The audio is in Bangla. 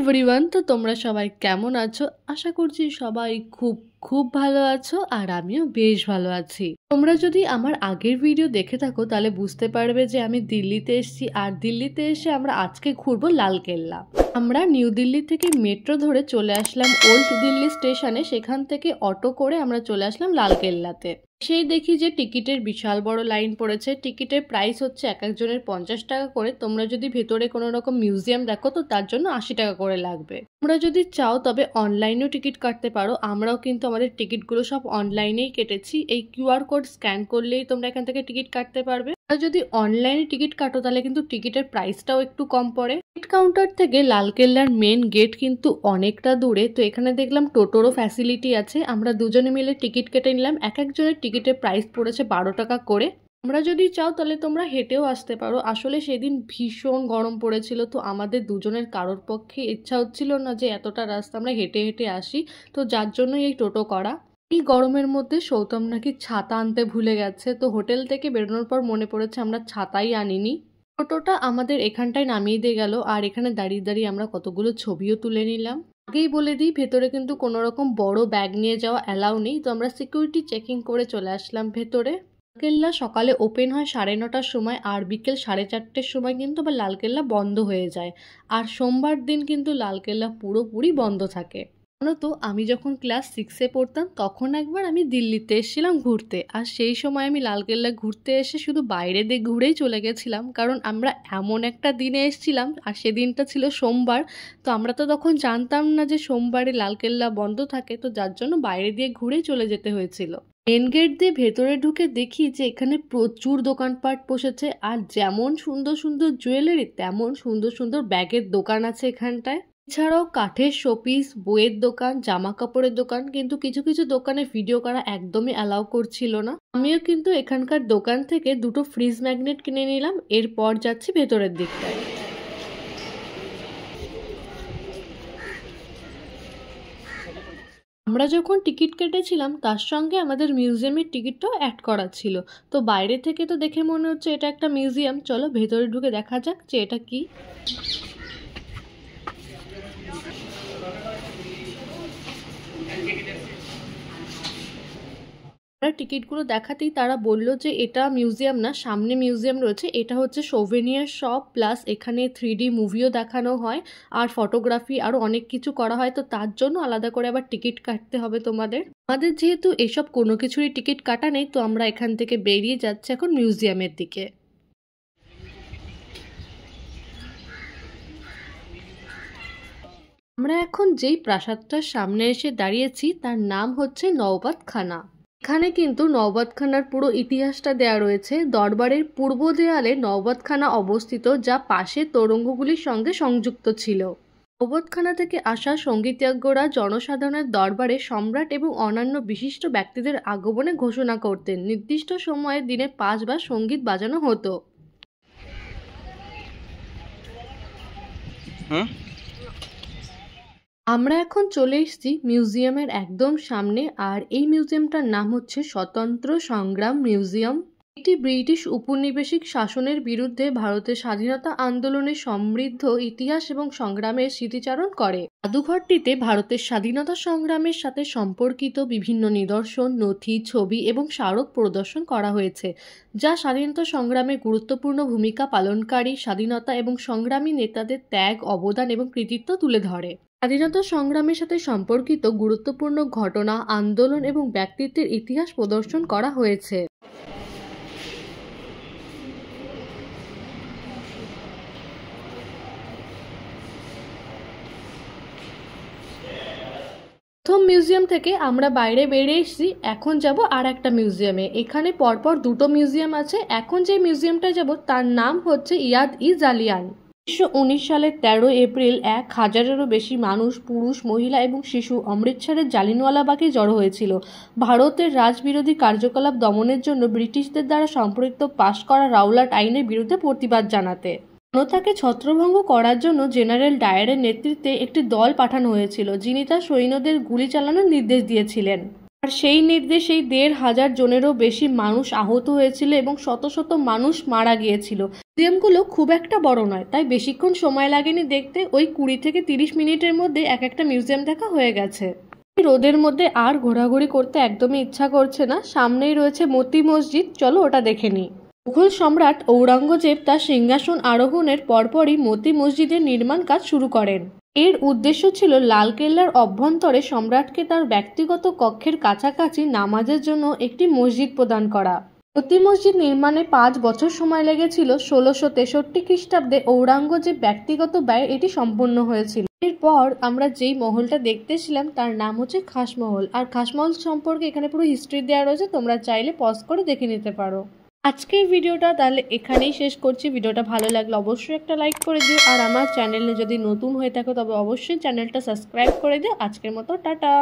এভরিওয়ান, তো তোমরা সবাই কেমন আছো? আশা করছি সবাই খুব খুব ভালো আছো, আর আমিও বেশ ভালো আছি। তোমরা যদি আমার আগের ভিডিও দেখে থাকো তাহলে বুঝতে পারবে যে আমি দিল্লিতে এসেছি, আর দিল্লিতে এসে আমরা আজকে ঘুরবো লালকেল্লা। আমরা নিউ দিল্লি থেকে মেট্রো ধরে চলে আসলাম ওল্ড দিল্লি স্টেশনে, সেখান থেকে অটো করে আমরা চলে আসলাম লালকেল্লাতে। সেই দেখি যে টিকিটের বিশাল বড় লাইন পড়েছে। টিকিটের প্রাইস হচ্ছে এক একজনের 50 টাকা করে। তোমরা যদি ভেতরে কোনো রকম মিউজিয়াম দেখো তো তার জন্য 80 টাকা করে লাগবে। তোমরা যদি চাও তবে অনলাইনেও টিকিট কাটতে পারো। আমরাও কিন্তু আমাদের টিকিটগুলো সব অনলাইনেই কেটেছি। এই কিউআর কোড স্ক্যান করলেই তোমরা এখান থেকে টিকিট কাটতে পারবে। আর যদি অনলাইনে টিকিট কাটো তাহলে কিন্তু টিকিটের প্রাইসটাও একটু কম পড়ে। টিকিট কাউন্টার থেকে লালকেল্লার মেন গেট কিন্তু অনেকটা দূরে। তো এখানে দেখলাম টোটোরও ফ্যাসিলিটি আছে। আমরা দুজনে মিলে টিকিট কেটে নিলাম। এক একজনের টিকিটের প্রাইস পড়েছে 12 টাকা করে। তোমরা যদি চাও তাহলে তোমরা হেঁটেও আসতে পারো। আসলে সেদিন ভীষণ গরম পড়েছিল, তো আমাদের দুজনের কারোর পক্ষে ইচ্ছা হচ্ছিল না যে এতটা রাস্তা আমরা হেঁটে হেঁটে আসি, তো যার জন্যই এই টোটো করা। এই গরমের মধ্যে সৌতম নাকি ছাতা আনতে ভুলে গেছে, তো হোটেল থেকে বেরোনোর পর মনে পড়েছে আমরা ছাতাই আনিনি। টোটোটা আমাদের এখানটায় নামিয়ে দিয়ে গেল, আর এখানে দাঁড়িয়ে দাঁড়িয়ে আমরা কতগুলো ছবিও তুলে নিলাম। আগেই বলে দিই, ভেতরে কিন্তু কোনো রকম বড় ব্যাগ নিয়ে যাওয়া অ্যালাউ নেই, তো আমরা সিকিউরিটি চেকিং করে চলে আসলাম ভেতরে। লালকেল্লা সকালে ওপেন হয় 9:30টার সময়, আর বিকেল 4:30টার সময় কিন্তু আবার লালকেল্লা বন্ধ হয়ে যায়। আর সোমবার দিন কিন্তু লালকেল্লা পুরোপুরি বন্ধ থাকে। জানো তো, আমি যখন ক্লাস 6-এ পড়তাম তখন একবার আমি দিল্লিতে এসেছিলাম ঘুরতে, আর সেই সময় আমি লালকেল্লা ঘুরতে এসে শুধু বাইরে দিয়ে ঘুরেই চলে গেছিলাম, কারণ আমরা এমন একটা দিনে এসেছিলাম আর সেদিনটা ছিল সোমবার। তো আমরা তো তখন জানতাম না যে সোমবারে লালকেল্লা বন্ধ থাকে, তো যার জন্য বাইরে দিয়ে ঘুরেই চলে যেতে হয়েছিল। মেন গেট দিয়ে ভেতরে ঢুকে দেখি যে এখানে প্রচুর দোকানপাট বসেছে, আর যেমন সুন্দর সুন্দর জুয়েলারি তেমন সুন্দর সুন্দর ব্যাগের দোকান আছে এখানটায়। এছাড়াও কাঠের শোপিস, বইয়ের দোকান, জামা কাপড়ের দোকান, কিন্তু কিছু কিছু দোকানে ভিডিও করা একদমই অ্যালাউ করছিল না। আমিও কিন্তু এখানকার দোকান থেকে দুটো ফ্রিজ ম্যাগনেট কিনে নিলাম। এরপর যাচ্ছি ভেতরের দিকটায়। আমরা যখন টিকিট কেটেছিলাম তার সঙ্গে আমাদের মিউজিয়ামের টিকিটটাও অ্যাড করা ছিল। তো বাইরে থেকে তো দেখে মনে হচ্ছে এটা একটা মিউজিয়াম। চলো ভেতরে ঢুকে দেখা যাক যে এটা কি। আমরা টিকিটগুলো দেখাতেই তারা বলল যে এটা মিউজিয়াম না, সামনে মিউজিয়াম রয়েছে। এটা হচ্ছে সোভেনিয়ার শপ, প্লাস এখানে 3D মুভিও দেখানো হয়, আর ফটোগ্রাফি আরও অনেক কিছু করা হয়। তো তার জন্য আলাদা করে আবার টিকিট কাটতে হবে তোমাদের। আমাদের যেহেতু এসব কোনো কিছুরই টিকিট কাটা নেই, তো আমরা এখান থেকে বেরিয়ে যাচ্ছি এখন মিউজিয়ামের দিকে। আমরা এখন যেই প্রাসাদটার সামনে এসে দাঁড়িয়েছি তার নাম হচ্ছে নওবাতখানা। এখানে কিন্তু নওবাতখানার পুরো ইতিহাসটা দেয়া রয়েছে। দরবারের পূর্ব দেয়ালে নওবাতখানা অবস্থিত, যা পাশের তোরঙ্গগুলির সঙ্গে সংযুক্ত ছিল। নওবাতখানা থেকে আসা সঙ্গীতজ্ঞরা জনসাধারণের দরবারে সম্রাট এবং অন্যান্য বিশিষ্ট ব্যক্তিদের আগমনে ঘোষণা করতেন। নির্দিষ্ট সময়ে দিনে 5 বার সঙ্গীত বাজানো হতো। আমরা এখন চলে এসেছি মিউজিয়ামের একদম সামনে, আর এই মিউজিয়ামটার নাম হচ্ছে স্বতন্ত্র সংগ্রাম মিউজিয়াম। এটি ব্রিটিশ উপনিবেশিক শাসনের বিরুদ্ধে ভারতের স্বাধীনতা আন্দোলনের সমৃদ্ধ ইতিহাস এবং সংগ্রামের স্মৃতিচারণ করে। জাদুঘরটিতে ভারতের স্বাধীনতা সংগ্রামের সাথে সম্পর্কিত বিভিন্ন নিদর্শন, নথি, ছবি এবং স্মারক প্রদর্শন করা হয়েছে, যা স্বাধীনতা সংগ্রামে গুরুত্বপূর্ণ ভূমিকা পালনকারী স্বাধীনতা এবং সংগ্রামী নেতাদের ত্যাগ, অবদান এবং কৃতিত্ব তুলে ধরে। স্বাধীনতা সংগ্রামের সাথে সম্পর্কিত গুরুত্বপূর্ণ ঘটনা, আন্দোলন এবং ব্যক্তিত্বের ইতিহাস প্রদর্শন করা হয়েছে। প্রথম মিউজিয়াম থেকে আমরা বাইরে বেরিয়ে এসেছি, এখন যাব আর একটা মিউজিয়ামে। এখানে পরপর দুটো মিউজিয়াম আছে। এখন যে মিউজিয়ামটা যাব তার নাম হচ্ছে ইয়াদ-ই-জালিয়ান। 1919 সালের 13 এপ্রিল 1000-এরও বেশি মানুষ, পুরুষ, মহিলা এবং শিশু অমৃতসরের জালিয়ানওয়ালাবাগে জড়ো হয়েছিল ভারতের রাজবিরোধী কার্যকলাপ দমনের জন্য ব্রিটিশদের দ্বারা সম্প্রতি পাশ করা রাওলাট আইনের বিরুদ্ধে প্রতিবাদ জানাতে। জনতাকে ছত্রভঙ্গ করার জন্য জেনারেল ডায়ারের নেতৃত্বে একটি দল পাঠানো হয়েছিল, যিনি তার সৈন্যদের গুলি চালানোর নির্দেশ দিয়েছিলেন। আর সেই নির্দেশেই ১,৫০০ জনেরও বেশি মানুষ আহত হয়েছিল এবং শত শত মানুষ মারা গিয়েছিল। মিউজিয়ামগুলো খুব একটা বড় নয়, তাই বেশিক্ষণ সময় লাগেনি দেখতে। ওই ২০ থেকে ৩০ মিনিটের মধ্যে একটা মিউজিয়াম দেখা হয়ে গেছে। রোদের মধ্যে আর ঘোরাঘুরি করতে একদমই ইচ্ছা করছে না। সামনেই রয়েছে মতি মসজিদ, চলো ওটা দেখে নিই। মুঘল সম্রাট ঔরঙ্গজেব তার সিংহাসন আরোহণের পরপরই মতি মসজিদের নির্মাণ কাজ শুরু করেন। এর উদ্দেশ্য ছিল লালকেল্লার অভ্যন্তরে সম্রাটকে তার ব্যক্তিগত কক্ষের কাছাকাছি নামাজের জন্য একটি মসজিদ প্রদান করা। মতি মসজিদ নির্মাণে ৫ বছর সময় লেগেছিল। ১৬৬৩ খ্রিস্টাব্দে ঔরঙ্গজেব ব্যক্তিগত ব্যয়ে এটি সম্পন্ন হয়েছিল। এরপর আমরা যেই মহলটা দেখতেছিলাম তার নাম হচ্ছে খাসমহল। আর খাসমহল সম্পর্কে এখানে পুরো হিস্ট্রি দেওয়া রয়েছে, তোমরা চাইলে পজ করে দেখে নিতে পারো। আজকের ভিডিওটা তাহলে এখানেই শেষ করছি। ভিডিওটা ভালো লাগলে অবশ্যই একটা লাইক করে দিও, আর আমার চ্যানেলে যদি নতুন হয়ে থাকো তবে অবশ্যই চ্যানেলটা সাবস্ক্রাইব করে দিও। আজকের মতো টাটা।